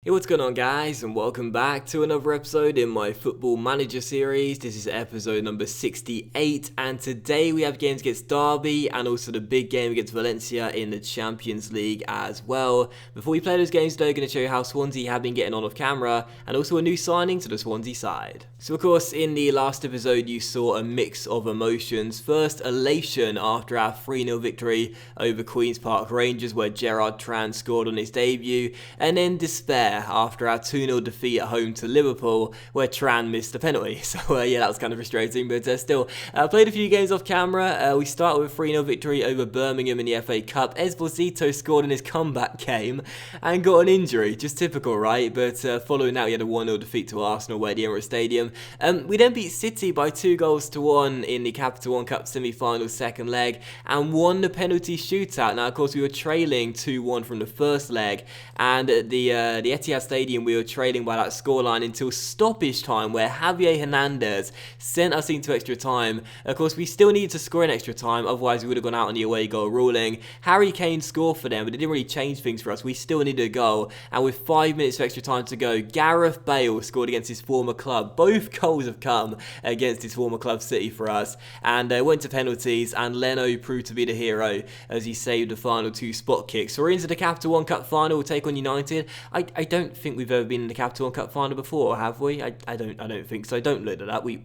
Hey, what's going on guys, and welcome back to another episode in my Football Manager series. This is episode number 68, and today we have games against Derby and also the big game against Valencia in the Champions League as well. Before we play those games today, I'm going to show you how Swansea have been getting on off camera, and also a new signing to the Swansea side. So of course, in the last episode you saw a mix of emotions. First, elation after our 3-0 victory over Queen's Park Rangers, where Gerard Tran scored on his debut, and then despair after our 2-0 defeat at home to Liverpool, where Tran missed a penalty. So yeah, that was kind of frustrating, but still, played a few games off camera. We started with a 3-0 victory over Birmingham in the FA Cup. Esposito scored in his comeback game and got an injury, just typical, right? But following that, we had a 1-0 defeat to Arsenal away at the Emirates Stadium. We then beat City by 2-1 in the Capital One Cup semi-final second leg and won the penalty shootout. Now, of course, we were trailing 2-1 from the first leg, and at the Etihad Stadium, we were trailing by that scoreline until stoppage time, where Javier Hernandez sent us into extra time. Of course, we still needed to score in extra time, otherwise we would have gone out on the away goal ruling. Harry Kane scored for them, but it didn't really change things for us. We still needed a goal, and with 5 minutes of extra time to go, Gareth Bale scored against his former club. Both goals have come against his former club City for us, and went to penalties, and Leno proved to be the hero as he saved the final 2 spot kicks. So we're into the Capital One Cup final. We'll take on United. I don't think we've ever been in the Capital One Cup final before, have we? I don't think so. Don't look at that. We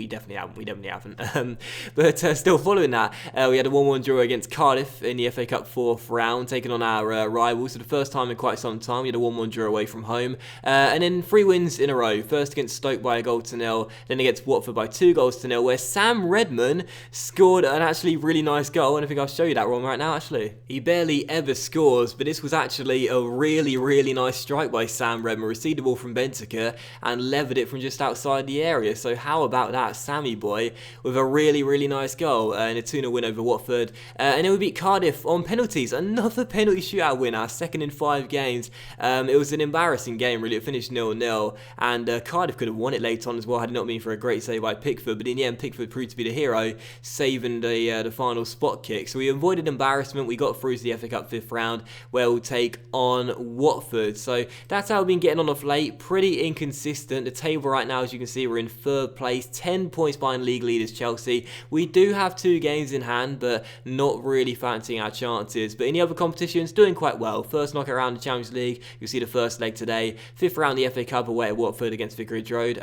definitely haven't. We definitely haven't. But still, following that, we had a 1-1 draw against Cardiff in the FA Cup 4th round, taking on our rivals for the first time in quite some time. We had a 1-1 draw away from home, and then 3 wins in a row. First against Stoke by 1-0, then against Watford by 2-0, where Sam Redmond scored an actually really nice goal, and I think I'll show you that one right now. Actually, he barely ever scores, but this was actually a really nice strike by Sam Redmond. Received the ball from Benteke and levered it from just outside the area. So how about that, Sammy boy, with a really nice goal and a 2-0 win over Watford. And then we beat Cardiff on penalties. Another penalty shootout win, our second in 5 games. It was an embarrassing game, really. It finished 0-0, and Cardiff could have won it late on as well had it not been for a great save by Pickford. But in the end, Pickford proved to be the hero, saving the final spot kick. So we avoided embarrassment. We got through to the FA Cup 5th round, where we'll take on Watford. So that's how we've been getting on of late. Pretty inconsistent. The table right now, as you can see, we're in 3rd place, 10 points behind league leaders Chelsea. We do have 2 games in hand, but not really fancying our chances. But in the other competitions, doing quite well. First knockout round the Champions League, you'll see the first leg today. 5th round the FA Cup away at Watford against Vicarage Road.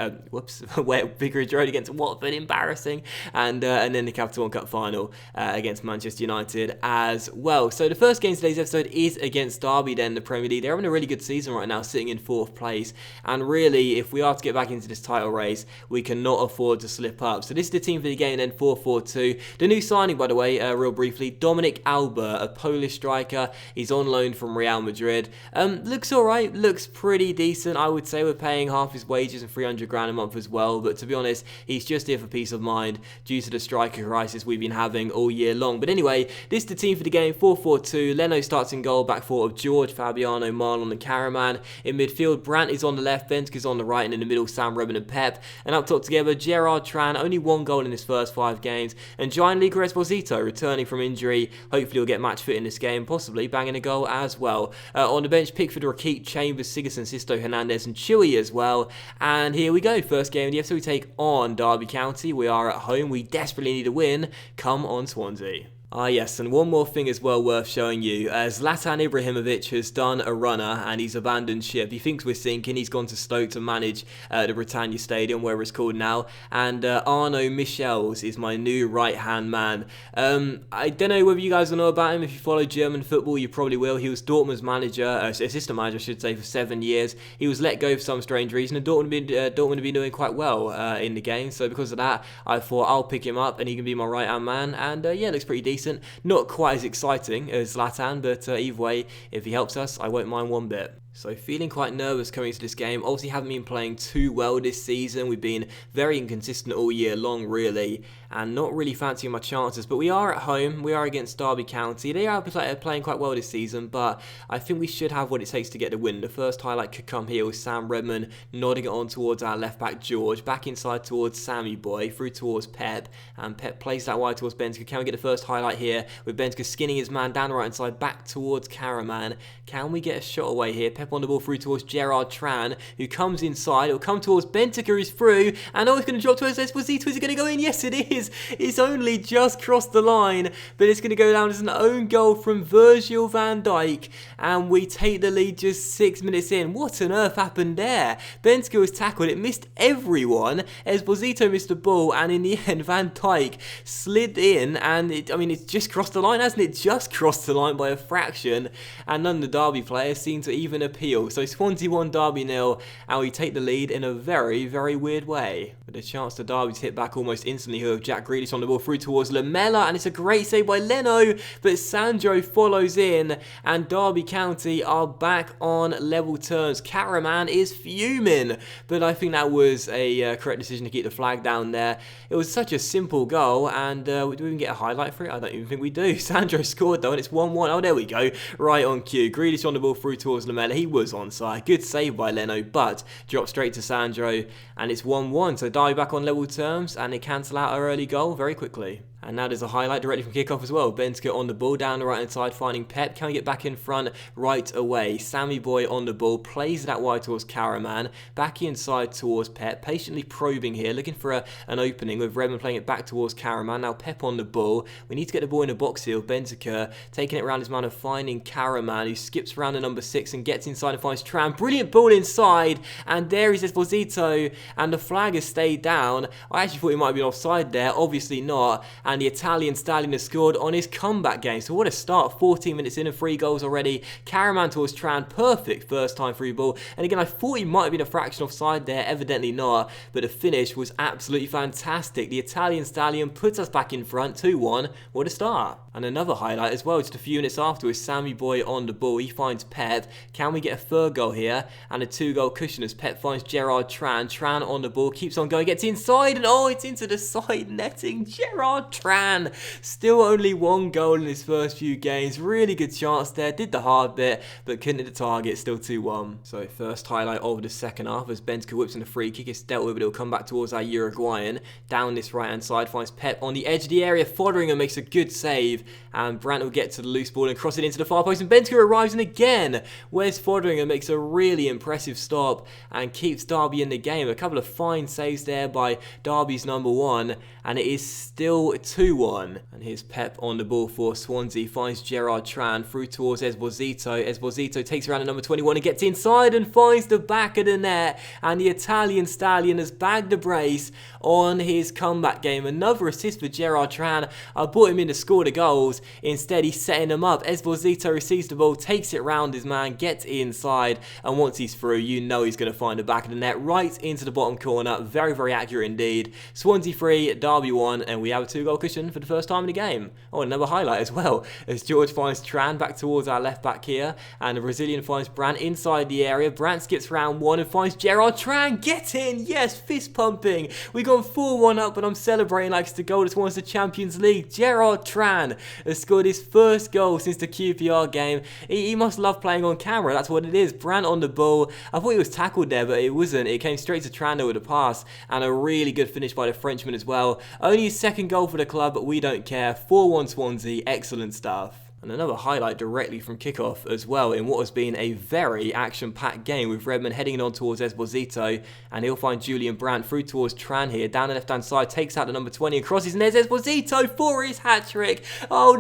Away at Vicarage Road against Watford, embarrassing. And then the Capital One Cup final against Manchester United as well. So the first game of today's episode is against Derby, then the Premier League. They're having a really good season right now, sitting in 4th place, and really, if we are to get back into this title race, we cannot afford to slip up. So this is the team for the game, then 4-4-2. The new signing, by the way, real briefly, Dominic Alba, a Polish striker. He's on loan from Real Madrid. Looks alright, looks pretty decent, I would say. We're paying half his wages and 300 grand a month as well, but to be honest, he's just here for peace of mind due to the striker crisis we've been having all year long. But anyway, this is the team for the game, 4-4-2. Leno starts in goal, back four of George, Fabiano, Marlon and Karaman. In midfield, Brandt is on the left, Benteke's on the right, and in the middle, Sam Redmond and Pep. And up top together, Gerard Tran, only 1 goal in his first 5 games. And Gianluca Esposito, returning from injury. Hopefully he'll get match fit in this game, possibly banging a goal as well. On the bench, Pickford, Rakit, Chambers, Sigurdsson, Sisto, Hernandez and Chewy as well. And here we go, first game of the episode, we take on Derby County. We are at home, we desperately need a win. Come on, Swansea. Yes, and one more thing as well worth showing you. Zlatan Ibrahimovic has done a runner and he's abandoned ship. He thinks we're sinking. He's gone to Stoke to manage the Britannia Stadium, where it's called now. And Arno Michels is my new right-hand man. I don't know whether you guys will know about him. If you follow German football, you probably will. He was Dortmund's manager, assistant manager, I should say, for 7 years. He was let go for some strange reason, and Dortmund have been doing quite well in the game. So because of that, I thought I'll pick him up and he can be my right-hand man. And yeah, looks pretty decent. Not quite as exciting as Zlatan, but either way, if he helps us, I won't mind one bit. So feeling quite nervous coming into this game. Obviously haven't been playing too well this season. We've been very inconsistent all year long, really, and not really fancying my chances. But we are at home. We are against Derby County. They are playing quite well this season, but I think we should have what it takes to get the win. The first highlight could come here with Sam Redmond nodding it on towards our left back George, back inside towards Sammy Boy, through towards Pep, and Pep plays that wide towards Benteke. Can we get the first highlight here with Benteke skinning his man down the right hand side, back towards Karaman? Can we get a shot away here? Pep Pep on the ball through towards Gerard Tran, who comes inside. It'll come towards Bentaker, who's through, and it's going to drop towards Esposito. Is it going to go in? Yes, it is. It's only just crossed the line, but it's going to go down as an own goal from Virgil van Dijk, and we take the lead just 6 minutes in. What on earth happened there? Bentaker was tackled. It missed everyone. Esposito missed the ball, and in the end, Van Dijk slid in, and it's just crossed the line, hasn't it? Just crossed the line by a fraction, and none of the Derby players seem to even appeal. So Swansea 1, Derby 0, and we take the lead in a very, very weird way. With a chance to Derby to hit back almost instantly here with Jack Grealish on the ball through towards Lamela, and it's a great save by Leno, but Sandro follows in, and Derby County are back on level terms. Karaman is fuming, but I think that was a correct decision to keep the flag down there. It was such a simple goal, and do we even get a highlight for it? I don't even think we do. Sandro scored though, and it's 1-1. Oh, there we go. Right on cue. Grealish on the ball through towards Lamela. He was onside. Good save by Leno, but dropped straight to Sandro, and it's 1-1. So Derby back on level terms, and they cancel out our early goal very quickly. And now there's a highlight directly from kickoff as well. Bentaker on the ball down the right hand side, finding Pep. Can we get back in front right away? Sammy Boy on the ball, plays that wide towards Karaman. Back inside towards Pep, patiently probing here, looking for an opening with Redmond playing it back towards Karaman. Now Pep on the ball. We need to get the ball in the box here. Bentaker taking it around his man and finding Karaman, who skips around the number 6 and gets inside and finds Tran. Brilliant ball inside, and there is Esposito, and the flag has stayed down. I actually thought he might have been offside there, obviously not. And the Italian stallion has scored on his comeback game. So what a start. 14 minutes in and 3 goals already. Karaman towards Tran. Perfect first time through ball. And again, I thought he might have been a fraction offside there. Evidently not. But the finish was absolutely fantastic. The Italian stallion puts us back in front. 2-1. What a start. And another highlight as well, just a few minutes afterwards, Sammy Boy on the ball. He finds Pep. Can we get a third goal here? And a 2-goal cushion as Pep finds Gerard Tran. Tran on the ball. Keeps on going. Gets inside. And it's into the side netting. Gerard Tran. Still only 1 goal in his first few games. Really good chance there. Did the hard bit, but couldn't hit the target. Still 2-1. So first highlight of the second half as Bentaker whips in a free kick. It's dealt with, but it'll come back towards our Uruguayan. Down this right hand side, finds Pep on the edge of the area. Foderingham makes a good save, and Brandt will get to the loose ball and cross it into the far post, and Bentaker arrives, and again Wes Foderingham makes a really impressive stop and keeps Derby in the game. A couple of fine saves there by Derby's number 1, and it is still 2-1. And here's Pep on the ball for Swansea, finds Gerard Tran through towards Esposito. Esposito takes around the number 21 and gets inside and finds the back of the net, and the Italian stallion has bagged the brace on his comeback game. Another assist for Gerard Tran. I brought him in to score the goals. Instead, he's setting them up. Esposito receives the ball, takes it round his man, gets inside, and once he's through, you know he's going to find the back of the net right into the bottom corner. Very, very accurate indeed. Swansea 3, Derby 1, and we have a 2-goal cushion for the first time in the game. Another highlight as well, as George finds Tran back towards our left back here, and the Brazilian finds Brandt inside the area. Brandt skips round 1 and finds Gerard Tran. Get in! Yes, fist pumping. We gone 4-1 up, and I'm celebrating like it's the goal that's won us the Champions League. Gerard Tran has scored his first goal since the QPR game. He must love playing on camera. That's what it is. Brandt on the ball. I thought he was tackled there, but it wasn't. It came straight to Tran with a pass, and a really good finish by the Frenchman as well. Only his second goal for the club, but we don't care. 4-1 Swansea. Excellent stuff. And another highlight directly from kickoff as well in what has been a very action-packed game, with Redmond heading on towards Esposito, and he'll find Julian Brandt through towards Tran here. Down the left-hand side, takes out the number 20 and crosses, and there's Esposito for his hat-trick.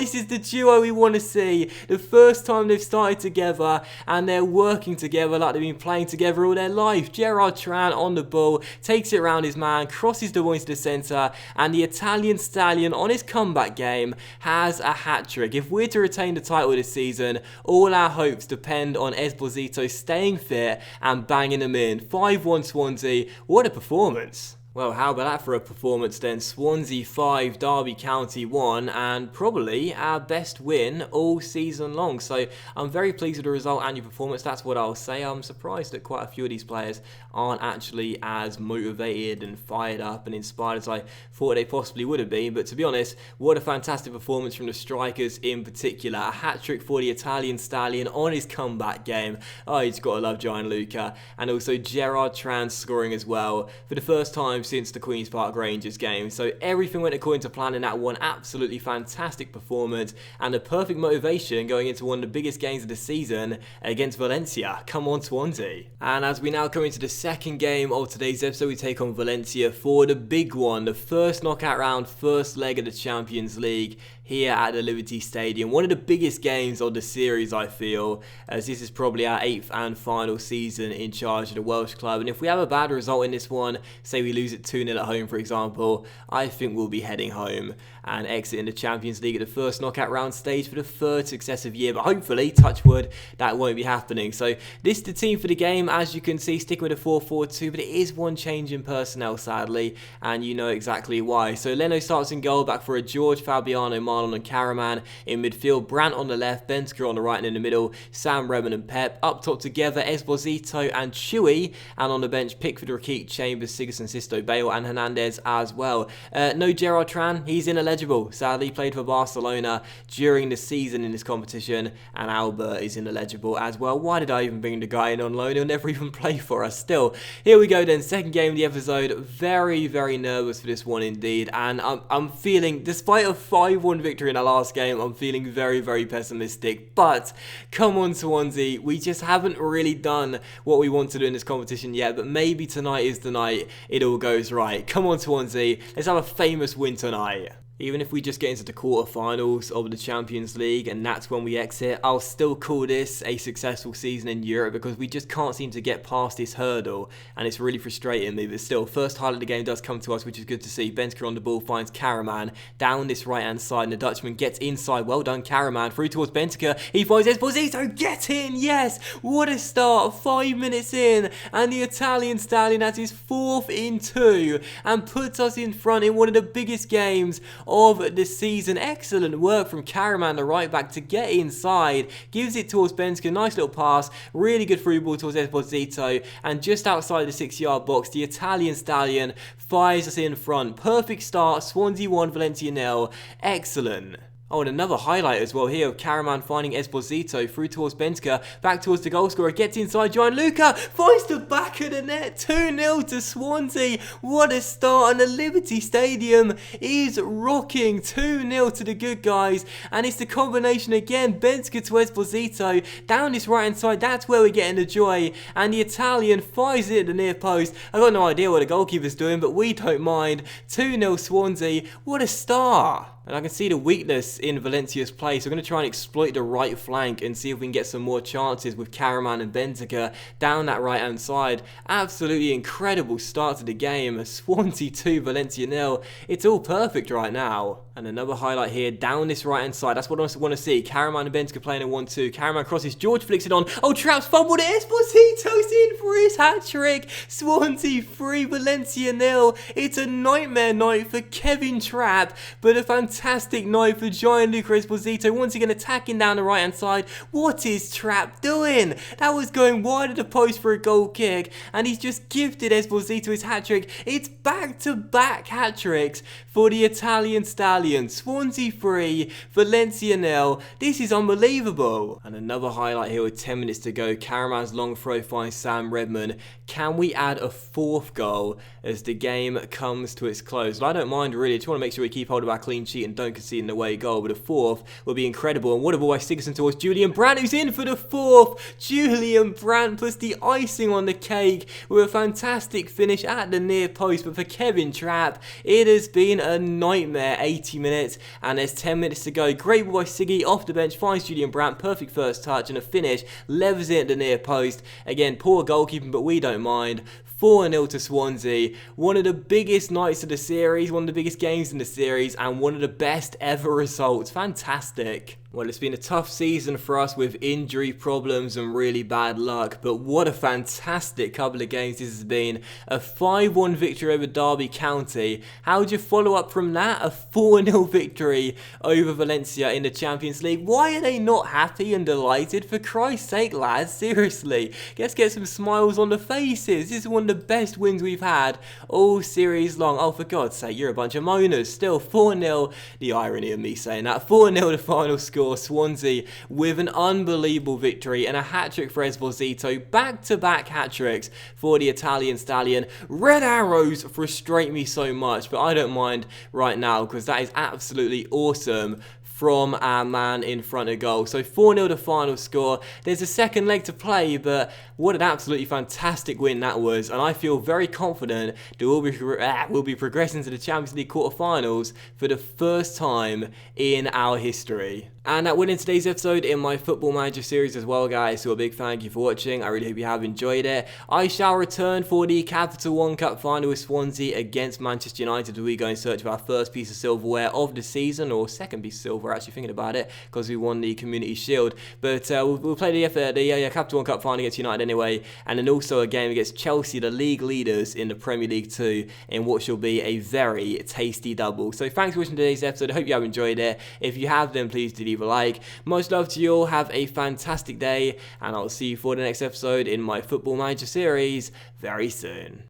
This is the duo we want to see. The first time they've started together, and they're working together like they've been playing together all their life. Gerard Tran on the ball, takes it around his man, crosses the ball into the centre, and the Italian stallion on his comeback game has a hat-trick. If we're to retain the title this season, all our hopes depend on Esposito staying fit and banging them in. 5-1 Swansea. What a performance. Well, how about that for a performance then? Swansea 5, Derby County 1, and probably our best win all season long. So I'm very pleased with the result and your performance, that's what I'll say. I'm surprised that quite a few of these players aren't actually as motivated and fired up and inspired as I thought they possibly would have been. But to be honest, what a fantastic performance from the strikers in particular. A hat-trick for the Italian stallion on his comeback game. You just got to love Gianluca. And also Gerard Tran scoring as well. For the first time time since the Queen's Park Rangers game. So everything went according to plan in that one. Absolutely fantastic performance and a perfect motivation going into one of the biggest games of the season against Valencia. Come on, Swansea. And as we now come into the second game of today's episode, we take on Valencia for the big one, the first knockout round, first leg of the Champions League here at the Liberty Stadium. One of the biggest games of the series, I feel, as this is probably our 8th and final season in charge of the Welsh club. And if we have a bad result in this one, say we lose it 2-0 at home, for example, I think we'll be heading home and exiting the Champions League at the first knockout round stage for the third successive year. But hopefully, touch wood, that won't be happening. So this is the team for the game. As you can see, sticking with a 4-4-2, but it is one change in personnel, sadly, and you know exactly why. So Leno starts in goal, back for a George, Fabiano, Marlon and Karaman. In midfield, Brandt on the left, Bensker on the right and in the middle, Sam, Redmond and Pep. Up top together, Esposito and Chewy. And on the bench, Pickford, Rakik, Chambers, Sigurdsson, Sisto, Bale and Hernandez as well. No Gerard Tran, he's ineligible. Sadly, played for Barcelona during the season in this competition, and Albert is ineligible as well. Why did I even bring the guy in on loan? He'll never even play for us still. Here we go then, second game of the episode. Very, very nervous for this one indeed, and I'm feeling, despite a 5-1 victory in our last game, I'm feeling very, very pessimistic. But come on, Swansea, we just haven't really done what we want to do in this competition yet, but maybe tonight is the night it all goes right. Come on, Swansea, let's have a famous win tonight. Even if we just get into the quarterfinals of the Champions League and that's when we exit, I'll still call this a successful season in Europe because we just can't seem to get past this hurdle and it's really frustrating me. But still, first highlight of the game does come to us, which is good to see. Bensker on the ball finds Karaman down this right-hand side and the Dutchman gets inside. Well done, Karaman. Through towards Bensker. He finds Esposito. Get in! Yes! What a start. 5 minutes in and the Italian stallion has his 4th in 2 and puts us in front in one of the biggest games of the season. Excellent work from Karaman, the right back, to get inside. Gives it towards Bensker. Nice little pass. Really good through ball towards Esposito. And just outside the 6-yard box, the Italian stallion fires us in front. Perfect start. Swansea 1, Valencia 0. Excellent. Oh, and another highlight as well here of Karaman finding Esposito through towards Bensker, back towards the goal scorer, gets inside, Gianluca finds the back of the net, 2-0 to Swansea. What a start, and the Liberty Stadium is rocking, 2-0 to the good guys, and it's the combination again, Bensker to Esposito, down this right hand side, that's where we're getting the joy, and the Italian fires it at the near post. I've got no idea what the goalkeeper's doing, but we don't mind, 2-0 Swansea, what a start. And I can see the weakness in Valencia's play, so we're going to try and exploit the right flank and see if we can get some more chances with Karaman and Benzica down that right-hand side. Absolutely incredible start to the game. Swansea 2, Valencia 0. It's all perfect right now. And another highlight here, down this right-hand side. That's what I want to see. Karaman and Benzica playing a 1-2. Karaman crosses, George flicks it on. Oh, Trapp's fumbled it. Esposito's in for his hat-trick. Swansea 3, Valencia 0. It's a nightmare night for Kevin Trapp, but a fantastic night for Gianluca Esposito. Once again attacking down the right-hand side. What is Trapp doing? That was going wide of the post for a goal kick, and he's just gifted Esposito his hat-trick. It's back-to-back hat-tricks for the Italian stallion. Swansea 3, Valencia 0. This is unbelievable. And another highlight here with 10 minutes to go. Karaman's long throw finds Sam Redmond. Can we add a 4th goal as the game comes to its close? Well, I don't mind really. I just want to make sure we keep hold of our clean sheet and don't concede an away goal. But a 4th will be incredible. And what a ball by Sigurdsson towards Julian Brandt, who's in for the 4th. Julian Brandt puts the icing on the cake with a fantastic finish at the near post. But for Kevin Trapp, it has been a nightmare 80 minutes, and there's 10 minutes to go. Great ball by Siggy off the bench, finds Julian Brandt, perfect first touch, and a finish, levers it at the near post. Again, poor goalkeeping, but we don't mind. 4-0 to Swansea. One of the biggest nights of the series, one of the biggest games in the series, and one of the best ever results. Fantastic. Well, it's been a tough season for us with injury problems and really bad luck, but what a fantastic couple of games this has been. A 5-1 victory over Derby County. How would you follow up from that? A 4-0 victory over Valencia in the Champions League. Why are they not happy and delighted? For Christ's sake, lads, seriously. Let's get some smiles on the faces. This is one of the best wins we've had all series long. Oh, for God's sake, you're a bunch of moaners. Still 4-0. The irony of me saying that. 4-0 the final score. score. Swansea with an unbelievable victory and a hat-trick for Esposito. Back-to-back hat-tricks for the Italian stallion. Red arrows frustrate me so much, but I don't mind right now because that is absolutely awesome from our man in front of goal. So 4-0 the final score. There's a second leg to play, but what an absolutely fantastic win that was. And I feel very confident that we'll be progressing to the Champions League quarterfinals for the first time in our history. And that will end today's episode in my Football Manager series as well, guys. So a big thank you for watching. I really hope you have enjoyed it. I shall return for the Capital One Cup final with Swansea against Manchester United, where we go in search of our first piece of silverware of the season, or second piece of silverware, actually thinking about it, because we won the Community Shield. But we'll play the Capital One Cup final against United anyway, and then also a game against Chelsea, the league leaders in the Premier League 2, in what shall be a very tasty double. So thanks for watching today's episode. I hope you have enjoyed it. If you have, then please do leave a like. Much love to you all. Have a fantastic day, and I'll see you for the next episode in my Football Manager series very soon.